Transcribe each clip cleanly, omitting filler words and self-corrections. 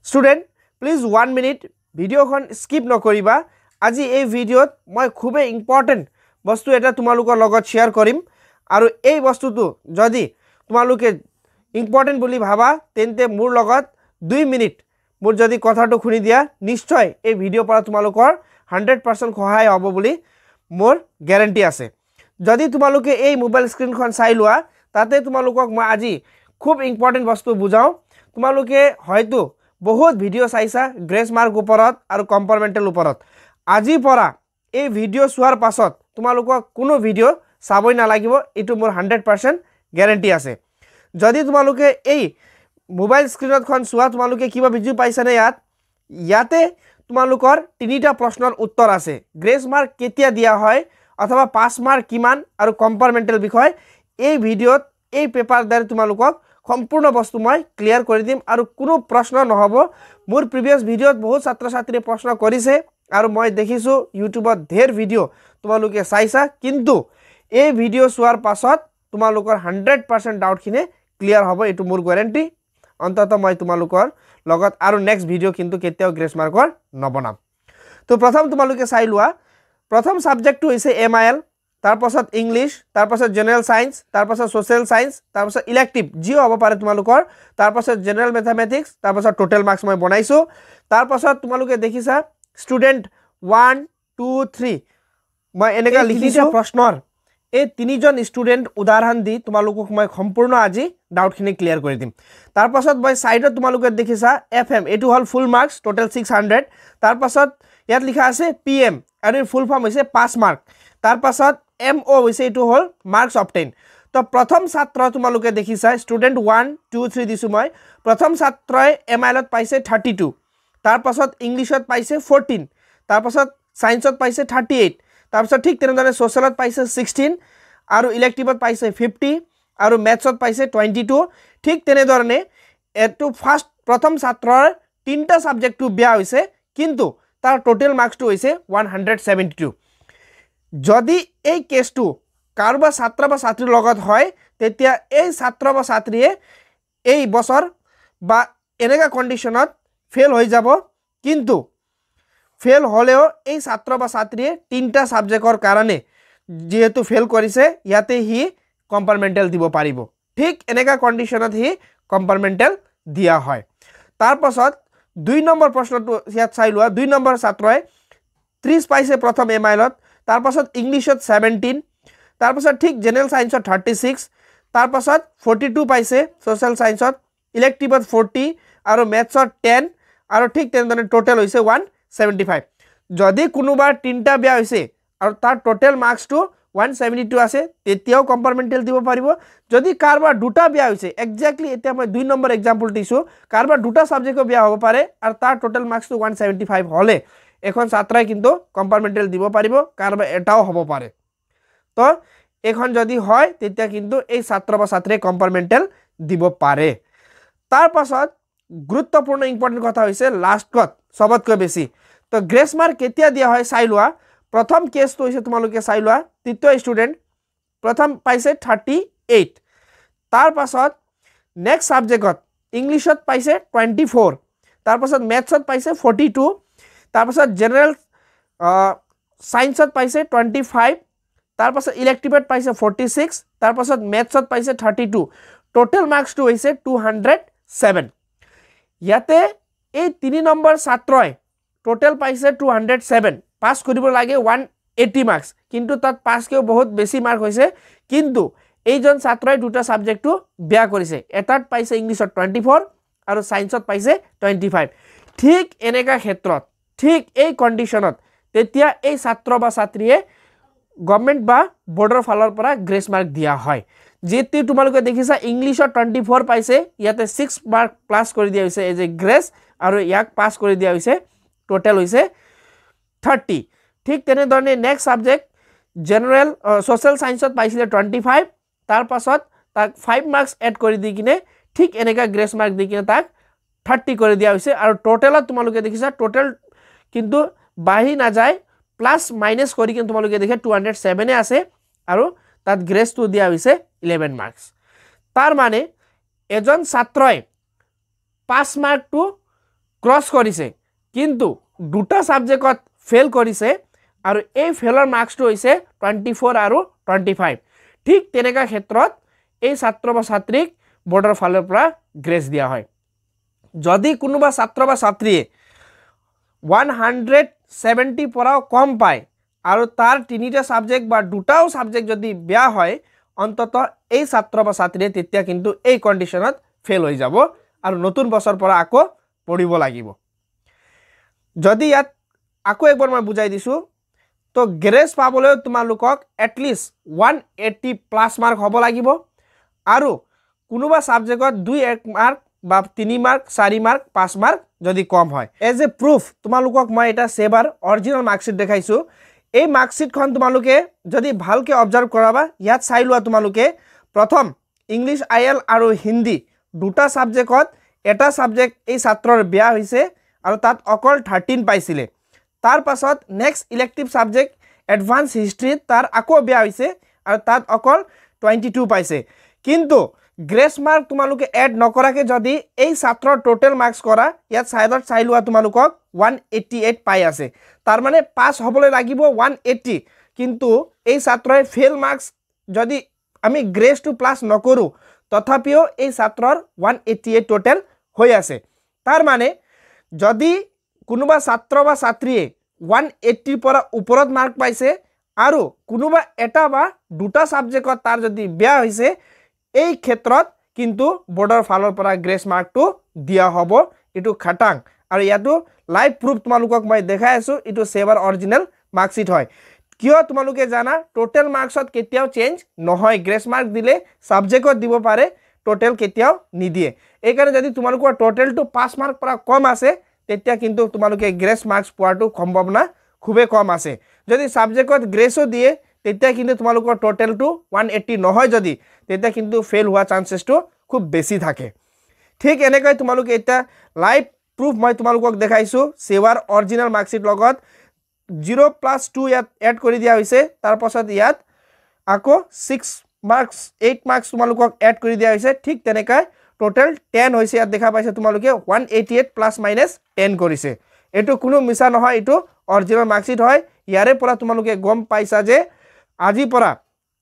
student please 1 minute ভিডিওখন skip নকৰিবা আজি এই ভিডিওত মই খুবে ইম্পৰ্টেন্ট বস্তু এটা তোমালোকৰ লগত শেয়াৰ কৰিম আৰু এই বস্তুটো যদি তোমালোকে ইম্পৰ্টেন্ট বুলি ভাবা তেন্তে মোৰ লগত 2 মিনিট মোৰ যদি কথাটো শুনি দিয়া নিশ্চয় এই ভিডিও পৰা তোমালোকৰ 100% সহায় হ'ব বুলি মোৰ গ্যাৰান্টি আছে যদি তোমালোকে এই মোবাইল স্ক্ৰিনখন চাই লোৱা তাতে তোমালোকক মই আজি খুব ইম্পৰ্টেন্ট বস্তু বুজাও তোমালোকে হয়তো বহুত ভিডিও চাইছা গ্ৰেস মাৰ্ক ওপৰত আৰু কম্পাৰ্টমেন্টাল ওপৰত আজি পৰা এই ভিডিও চোৱাৰ পাছত তোমালোকক কোনো ভিডিও চাবই নালাগিব এটো মোৰ 100% গ্যাৰান্টি আছে যদি তোমালোকে এই মোবাইল স্ক্ৰিনতখন চোৱা তোমালোকে কিবা বুজি পাইছা নে ইয়াতে তোমালোকৰ তিনিটা প্ৰশ্নৰ উত্তৰ আছে গ্ৰেস মাৰ্ক কেতিয়া দিয়া হয় অথবা পাস মাৰ্ক কিমান আৰু কম্পাৰ্টমেন্টাল বিষয় এই ভিডিওত এই পেপাৰ দ্বাৰা তোমালোকক সম্পূৰ্ণ বস্তু মই ক্লিয়াৰ কৰি দিম আৰু কোনো প্ৰশ্ন নহব মোৰ প্ৰিভিয়াস ভিডিওত বহুত ছাত্ৰ ছাত্ৰীয়ে প্ৰশ্ন কৰিছে আৰু মই দেখিছো ইউটিউবত ঢেৰ ভিডিও তোমালোকে চাইছা কিন্তু এই ভিডিও চোৱাৰ পাছত তোমালোকৰ 100% ডাউট খিনি ক্লিয়াৰ হ'ব এটো মোৰ গ্যাৰান্টি অন্তত মই তোমালোকৰ লগত আৰু নেক্সট ভিডিও কিন্তু কেতিয়াও গ্ৰেস মাৰ্কৰ নবনাম তো প্ৰথম তোমালোকে চাই লোৱা প্ৰথম সাবজেক্টটো হৈছে এমআইএল তাৰ পাছত ইংলিশ তাৰ পাছত জেনাৰেল সায়েন্স তাৰ পাছত সোশ্যাল সায়েন্স তাৰ পাছত ইলেক্টিভ জিও হ'ব পাৰে তোমালোকৰ তাৰ পাছত জেনাৰেল ম্যাথমেটিক্স তাৰ পাছত টোটাল মাৰ্কস মই বনাইছো তাৰ পাছত তোমালোকে দেখিছা স্টুডেন্ট 1 2 3 মই এনেকা লিখিছো প্ৰশ্নৰ এই তিনিজন স্টুডেন্ট উদাহৰণ দি তোমালোকক মই সম্পূৰ্ণ আজি ডাউট খিনি ক্লিয়াৰ কৰি দিম তাৰ পাছত মই সাইডত তোমালোকে দেখিছা এফএম এটো হল ফুল মাৰ্কস টোটাল 600 তাৰ পাছত ইয়াত লিখা আছে পিএম আৰু ফুল ফৰ্ম হৈছে পাস মাৰ্ক তাৰ পাছত এমও হৈছে এটো হল মাৰ্কস অবটেইন তো প্ৰথম ছাত্ৰ তোমালোকে দেখিছা স্টুডেন্ট 1 2 3 দিছো মই প্ৰথম ছাত্ৰই এমআইলত পাইছে 32 তাৰ পাছত ইংলিশত পাইছে 14 তাৰ পাছত সায়েন্সত পাইছে 38 তাৰ পাছত ঠিক তেনেদৰে সোশ্যালত পাইছে 16 আৰু ইলেক্টিভত পাইছে 50 আৰু ম্যাথছত পাইছে 22 ঠিক তেনেদৰে এটো ফাৰ্স্ট প্ৰথম ছাত্ৰৰ তিনটা সাবজেক্টটো বিয়া হৈছে কিন্তু তাৰ টোটাল মাৰ্কসটো হৈছে 172 যদি এই কেসটো কাৰোবা ছাত্ৰ বা ছাত্ৰীৰ লগত হয় তেতিয়া এই ছাত্ৰ বা ছাত্ৰীয়ে এই বছৰ বা এনেকা কন্ডিশনত ফেল হৈ যাব কিন্তু ফেল হলেও এই ছাত্ৰ বা ছাত্ৰীয়ে তিনটা সাবজেক্টৰ কাৰণে যেহেতু ফেল কৰিছে ইয়াতে হি কম্পাৰ্টমেন্টাল দিব পাৰিব ঠিক এনেকা কন্ডিশনত হি কম্পাৰ্টমেন্টাল দিয়া হয় তাৰ পাছত 2 নম্বৰ প্ৰশ্নটো ইয়াত চাই লোৱা 2 নম্বৰ ছাত্ৰই 30 পাইছে প্ৰথম এমআইলত তাৰ পাছত ইংলিশত 17 তাৰ পাছত ঠিক জেনাৰেল সায়েন্সত 36 তাৰ পাছত 42 পাইছে সোশ্যাল সায়েন্সত ইলেক্টিভত 40 আৰু ম্যাথছত 10 আৰু ঠিক তেনেদৰে টোটাল হৈছে 175 যদি কোনোবাৰ তিনটা বিয়া হৈছে আৰু তাৰ টোটাল মাৰ্কসটো 172 আছে তেতিয়াও কম্পাৰ্টমেন্টাল দিব পাৰিব যদি কাৰোবাৰ দুটা বিয়া হৈছে এক্স্যাক্টলি এতিয়া মই 2 নম্বৰ এক্সাম্পল দিছো কাৰোবাৰ দুটা সাবজেক্ট বিয়া হ'ব পাৰে আৰু তাৰ টোটাল মাৰ্কসটো 175 হলে এখন ছাত্ৰই কিন্তু কম্পাৰ্টমেন্টাল দিব পাৰিব কাৰোবাৰ এটাও হ'ব পাৰে তো এখন যদি হয় তেতিয়া কিন্তু এই ছাত্ৰ বা ছাত্ৰীয়ে কম্পাৰ্টমেন্টাল দিব পাৰে তাৰ পাছত গুৰুত্বপূৰ্ণ ইম্পৰ্টেন্ট কথা হৈছে লাষ্টত সবতকৈ বেছি তো গ্ৰেস মাৰ্ক কেতিয়া দিয়া হয় চাই লোৱা প্ৰথম কেসটো হৈছে তোমালোকে চাই লোৱা তৃতীয় স্টুডেন্ট প্ৰথম পাইছে 38 তাৰ পাছত নেক্সট সাবজেক্টত ইংলিশত পাইছে 24 তাৰ পাছত ম্যাথছত পাইছে 42 তাৰ পাছত জেনাৰেল সায়েন্সত পাইছে 25 তাৰ পাছত ইলেক্টিভত পাইছে 46 তাৰ পাছত ম্যাথছত পাইছে 32 টোটাল মাৰ্কসটো হৈছে 207 ইয়াতে এই 3 নম্বৰ ছাত্ৰই টোটাল পাইছে 207 পাস কৰিব লাগে 180 মাৰ্কস কিন্তু তাত পাস কেও বহুত বেছি মাৰ্ক হৈছে কিন্তু এইজন ছাত্ৰই দুটা সাবজেক্টটো বিয়া কৰিছে এটাত পাইছে ইংলিশত 24 আৰু সায়েন্সত পাইছে 25 ঠিক এনেকা ক্ষেত্ৰত ঠিক এই কন্ডিশনত তেতিয়া এই ছাত্ৰ বা ছাত্ৰীয়ে গভৰ্নমেন্ট বা বৰ্ডৰ ফালৰ পৰা গ্ৰেস মার্ক দিয়া হয় যেতি তোমালোকে দেখিছা ইংলিশত 24 পাইছে ইয়াতে 6 মার্ক প্লাস কৰি দিয়া হৈছে এজ এ গ্ৰেস আৰু ইয়াক পাস কৰি দিয়া হৈছে টোটাল হৈছে 30 ঠিক তেনেদৰে নেক্সট সাবজেক্ট জেনাৰেল সোশ্যাল সায়েন্সত পাইছিলে 25 তাৰ পাছত তাক 5 মাৰ্কস এড কৰি দি কিনে ঠিক এনেকা গ্ৰেস মাৰ্ক দি কিনে তাক 30 কৰি দিয়া হৈছে আৰু টোটালত তোমালোকে দেখিছা টোটাল কিন্তু বাঢ়ি না যায় প্লাস মাইনাস কৰি কিনে তোমালোকে দেখে 207 আছে আৰু তাত গ্ৰেসটো দিয়া হৈছে 11 মাৰ্কস তাৰ মানে এজন ছাত্ৰই 5 মাৰ্কটো ক্ৰছ কৰিছে কিন্তু দুটা সাবজেক্টত ফেল কৰিছে আৰু এই ফেলৰ মাৰ্কসটো হৈছে 24 আৰু 25 ঠিক তেনেকা ক্ষেত্ৰত এই ছাত্ৰ বা ছাত্ৰীক বৰ্ডৰ ফালৰ পৰা গ্ৰেছ দিয়া হয় যদি কোনোবা ছাত্ৰ বা ছাত্ৰীয়ে 170 পৰাও কম পায় আৰু তাৰ তিনিটা সাবজেক্ট বা দুটাও সাবজেক্ট যদি বেয়া হয় অন্ততঃ এই ছাত্ৰ বা ছাত্ৰীয়ে তেতিয়া কিন্তু এই কন্ডিশনত ফেল হৈ যাব আৰু নতুন বছৰ পৰা আকৌ পঢ়িব লাগিব যদি ইয়াত আকৌ একবাৰ মই বুজাই দিছো তো গ্ৰেছ পাবলৈ তোমালোকক এটলিষ্ট 180 প্লাস মাৰ্ক হ'ব লাগিব আৰু কোনোবা সাবজেক্টত 2 মার্ক বা 3 মার্ক 4 মার্ক 5 মার্ক যদি কম হয় এজ এ প্রুফ তোমালোকক মই এটা সেবাৰ অৰিজিনাল মাৰ্কশিট দেখাইছো এই মাৰ্কশিটখন তোমালোকে যদি ভালকে অবজাৰ্ভ কৰাবা ইয়াত চাই লোৱা তোমালোকে প্ৰথম ইংলিশ আইএল আৰু হিন্দী দুটা সাবজেক্টত এটা সাবজেক্ট এই ছাত্ৰৰ বেয়া হৈছে আৰু তাত অকল 13 পাইছিলে তাৰ পাছত নেক্সট ইলেক্টিভ সাবজেক্ট এডভান্স হিস্ট্ৰি তাৰ আকৌ বেয়া হৈছে আৰু তাত অকল 22 পাইছে কিন্তু গ্ৰেছ মাৰ্ক তোমালোকে এড নকৰাকে যদি এই ছাত্ৰৰ টোটাল মাৰ্কস কৰা ইয়াত সাইডত চাই লোৱা তোমালোকক 188 পাই আছে তাৰ মানে পাস হ'বলৈ লাগিব 180 কিন্তু এই ছাত্ৰই ফেল মাৰ্কস যদি আমি গ্ৰেছ টু প্লাস নকৰো তথাপিও এই ছাত্ৰৰ 188 টোটাল হৈ আছে তাৰ মানে যদি কোনোবা ছাত্ৰ বা ছাত্ৰীয়ে 180 পৰা ওপৰত মাৰ্ক পাইছে আৰু কোনোবা এটা বা দুটা সাবজেক্টত তাৰ যদি বেয়া হৈছে এই ক্ষেত্ৰত কিন্তু বৰ্ডৰ ফালৰ পৰা গ্ৰেছ মাৰ্কটো দিয়া হ'ব এটো খাটাং আৰু ইয়াতো লাইভ প্ৰুফ তোমালোকক মই দেখাই আছো এটো সেবাৰ অৰিজিনাল মাৰ্কশিট হয় কিয় তোমালোকে জানা টোটাল মাৰ্কসত কেতিয়াও চেঞ্জ নহয় গ্ৰেছ মাৰ্ক দিলে সাবজেক্টত দিব পাৰে টোটাল কেতিয়াও নিদিয়ে এই কাৰণে যদি তোমালোকৰ টোটালটো 5 মাৰ্ক পৰা কম আছে তেতিয়া কিন্তু তোমালোকে গ্ৰেছ মাৰ্কস পোৱাটো সম্ভাৱনা খুবে কম আছে যদি সাবজেক্টত গ্ৰেছও দিয়ে তেতিয়া কিন্তু তোমালোকৰ টোটালটো 180 নহয় যদি তেতিয়া কিন্তু ফেল হোৱা চান্সেসটো খুব বেছি থাকে ঠিক এনেকৈ তোমালোকে এটা লাইভ প্ৰুফ মই তোমালোকক দেখাইছো সেৱাৰ অৰিজিনাল মাৰ্কশিট লগত 0+2 ইয়াত এড কৰি দিয়া হৈছে তাৰ পাছত ইয়াত আকৌ 6 মাৰ্কস 8 মাৰ্কস তোমালোকক এড কৰি দিয়া হৈছে ঠিক তেনেকৈ টোটাল 10 হৈছে ইয়াত দেখা পাইছে তোমালোকে 188 প্লাস মাইনাস 10 কৰিছে এটো কোনো মিছা নহয় এটো অৰিজিনাল মাৰ্কশিট হয় ইয়াৰে পৰা তোমালোকে গম পাইছা যে আজি পৰা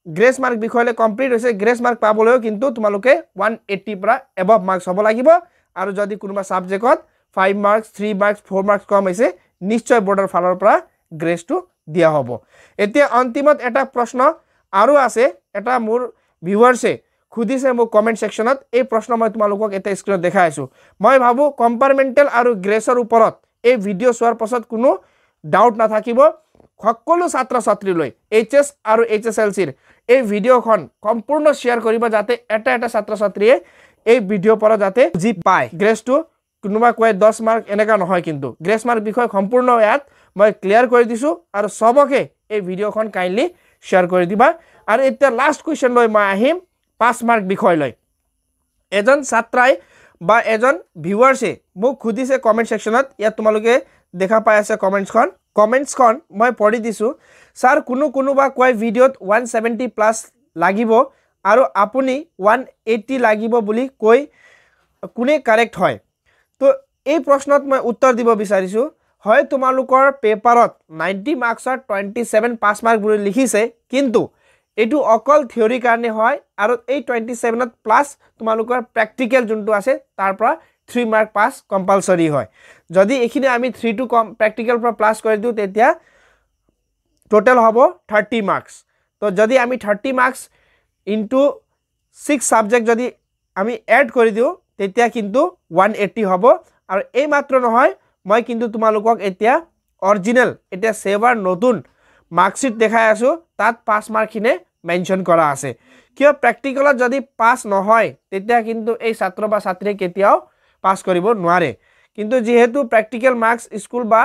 গ্ৰেছ মাৰ্ক বিষয়লে কমপ্লিট হৈছে গ্ৰেছ মাৰ্ক পাবলৈও কিন্তু তোমালোকে 180 পৰা এবভ মাৰ্কস হ'ব লাগিব আৰু যদি কোনোবা সাবজেক্টত 5 মাৰ্কস 3 মাৰ্কস 4 মাৰ্কস কম হৈছে নিশ্চয় বৰ্ডৰ ফালৰ পৰা গ্ৰেছটো দিয়া হ'ব এতিয়া অন্তিমত এটা প্ৰশ্ন আৰু আছে এটা মোৰ ভিউৱাৰ্সে খুদিছে মোক কমেন্ট সেকশনত এই প্ৰশ্ন মই তোমালোকক এটা স্ক্ৰিনত দেখাই আছো মই ভাবো কম্পাৰমেন্টেল আৰু গ্ৰেছৰ ওপৰত এই ভিডিও চোৱাৰ পাছত কোনো ডাউট নাথাকিব সকলো ছাত্ৰ ছাত্ৰীলৈ এইচএস আৰু এইচএসএলসিৰ এই ভিডিওখন সম্পূৰ্ণ শেয়াৰ কৰিব যাতে এটা ছাত্ৰ ছাত্ৰীয়ে এই ভিডিও পৰা যাতে বুজি পায় গ্ৰেছটো কোনোবা কয় 10 মাৰ্ক এনেকা নহয় কিন্তু গ্ৰেছ মাৰ্ক বিষয় সম্পূৰ্ণ ইয়াত মই ক্লিয়াৰ কৰি দিছো আৰু সবকে এই ভিডিওখন কাইন্ডলি শেয়াৰ কৰি দিবা আৰু এটা লাষ্ট কোৱেশ্চন লৈ মই আহিম 5 মাৰ্ক বিষয় লৈ এজন ছাত্ৰাই বা এজন ভিউৱাৰ্সে মোক খুদিছে কমেন্ট সেকশনত ইয়াত তোমালোকে দেখা পাই আছে কমেন্টছখন মই পঢ়ি দিছো স্যাৰ কোনোবা কয় ভিডিওত 170 প্লাস লাগিব আৰু আপুনি 180 লাগিব বুলি কৈ কোনে কাৰেক্ট হয় তো এই প্ৰশ্নত মই উত্তৰ দিব বিচাৰিছো হয় তোমালোকৰ পেপাৰত 90 মাৰ্কসৰ 27 5 মাৰ্ক বুলি লিখিছে কিন্তু এটো অকল থিওৰি কাৰণে হয় আৰু এই 27ত প্লাস তোমালোকৰ প্ৰ্যাকটিক্যাল যোনটো আছে তাৰ পৰা 3 মাৰ্ক পাস কম্পালসৰি হয় যদি এখিনি আমি 3 টু কম প্ৰ্যাকটিক্যাল পৰা প্লাস কৰি দিও তেতিয়া টোটাল হ'ব 30 মার্কস তো যদি আমি 30 মার্কস ইনটু 6 সাবজেক্ট যদি আমি এড কৰি দিও তেতিয়া কিন্তু 180 হ'ব আৰু এই মাত্ৰ নহয় মই কিন্তু তোমালোকক এতিয়া অৰিজিনাল এতিয়া সেৱাৰ নতুন মাৰ্কশিট দেখাই আছো তাত 5 মাৰ্কখিনে মেনশন কৰা আছে কিয় প্ৰ্যাকটিক্যালত যদি পাস নহয় তেতিয়া কিন্তু এই ছাত্ৰ বা ছাত্ৰীয়ে কেতিয়াও পাস কৰিব নোৱাৰে কিন্তু যেহেতু প্ৰ্যাকটিক্যাল মাৰ্কস স্কুল বা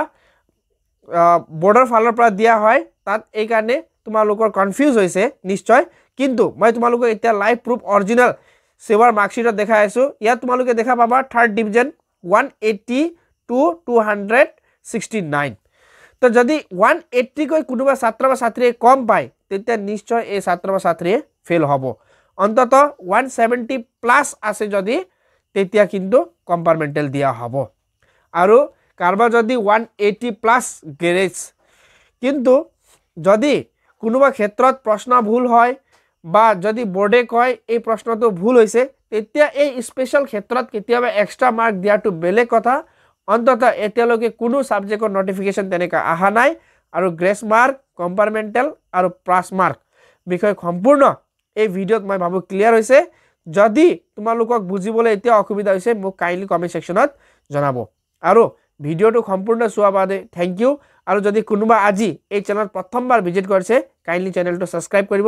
বৰ্ডৰ ফালৰ পৰা দিয়া হয় তাত এই কাৰণে তোমালোকৰ কনফিউজ হৈছে নিশ্চয় কিন্তু মই তোমালোকক এতিয়া লাইভ প্ৰুফ অৰিজিনাল সেৱাৰ মাৰ্কশিটত দেখাই আছো ইয়াত তোমালোকে দেখা পাবা থাৰ্ড ডিভিজন 180 to 269 তো যদি 180 কৈ কোনোবা ছাত্ৰ বা ছাত্ৰীয়ে কম পায় তেতিয়া নিশ্চয় এই ছাত্ৰ বা ছাত্ৰীয়ে ফেল হ'ব অন্তত 170 প্লাস আছে যদি তেতিয়া কিন্তু কম্পাৰমেন্টেল দিয়া হ'ব আৰু কাৰোবাৰ যদি 180+ গ্ৰেডছ কিন্তু যদি কোনোবা ক্ষেত্ৰত প্ৰশ্ন ভুল হয় বা যদি বোৰ্ডে কয় এই প্ৰশ্নটো ভুল হৈছে তেতিয়া এই স্পেশাল ক্ষেত্ৰত কেতিয়াবা এক্সট্ৰা মাৰ্ক দিয়াটো বেলেগ কথা অন্ততঃ এতিয়ালৈকে কোনো সাবজেক্টৰ নোটিফিকেশন তেনেকা আহা নাই আৰু গ্ৰেছ মাৰ্ক কম্পাৰ্টমেন্টেল আৰু পাছ মাৰ্ক বিষয় সম্পূৰ্ণ এই ভিডিঅ'ত মই ভাবো ক্লিয়াৰ হৈছে যদি তোমালোকক বুজিবলৈ এতিয়া অসুবিধা হৈছে মোক কাইন্ডলি কমেন্ট সেকশনত জনাব আৰু ভিডিঅ'টো সম্পূৰ্ণ চোৱাৰ বাবে থ্যাংক ইউ আৰু যদি কোনোবা আজি এই চেনেল প্ৰথমবাৰ ভিজিট কৰিছে কাইন্ডলি চেনেলটো সাবস্ক্ৰাইব কৰিব